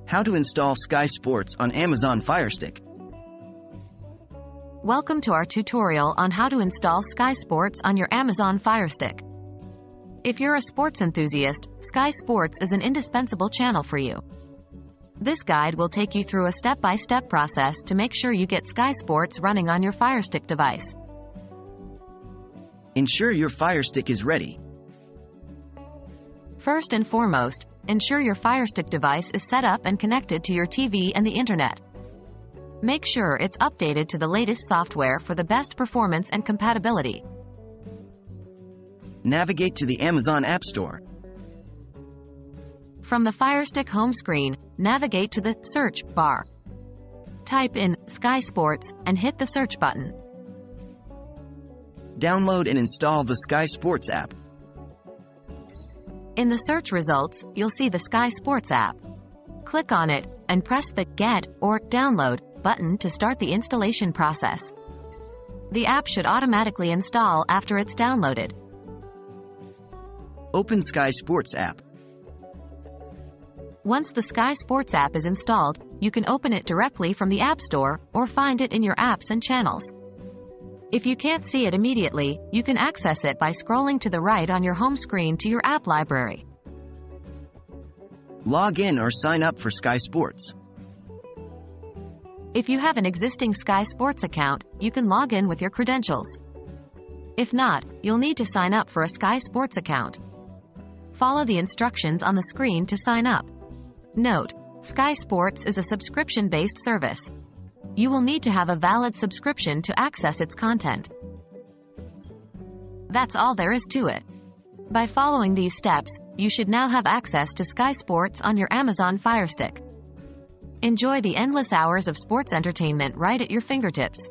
How to install Sky Sports on Amazon FireStick. Welcome to our tutorial on how to install Sky Sports on your Amazon FireStick. If you're a sports enthusiast, Sky Sports is an indispensable channel for you. This guide will take you through a step-by-step process to make sure you get Sky Sports running on your FireStick device. Ensure your FireStick is ready. First and foremost, ensure your FireStick device is set up and connected to your TV and the internet. Make sure it's updated to the latest software for the best performance and compatibility. Navigate to the Amazon App Store. From the FireStick home screen, navigate to the search bar. Type in Sky Sports and hit the search button. Download and install the Sky Sports app. In the search results, you'll see the Sky Sports app. Click on it and press the Get or Download button to start the installation process. The app should automatically install after it's downloaded. Open Sky Sports app. Once the Sky Sports app is installed, you can open it directly from the App Store or find it in your apps and channels. If you can't see it immediately, you can access it by scrolling to the right on your home screen to your app library. Log in or sign up for Sky Sports. If you have an existing Sky Sports account, you can log in with your credentials. If not, you'll need to sign up for a Sky Sports account. Follow the instructions on the screen to sign up. Note: Sky Sports is a subscription-based service. You will need to have a valid subscription to access its content. That's all there is to it. By following these steps, you should now have access to Sky Sports on your Amazon FireStick. Enjoy the endless hours of sports entertainment right at your fingertips.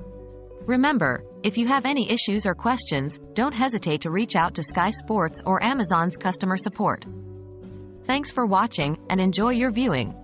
Remember, if you have any issues or questions, don't hesitate to reach out to Sky Sports or Amazon's customer support. Thanks for watching, and enjoy your viewing.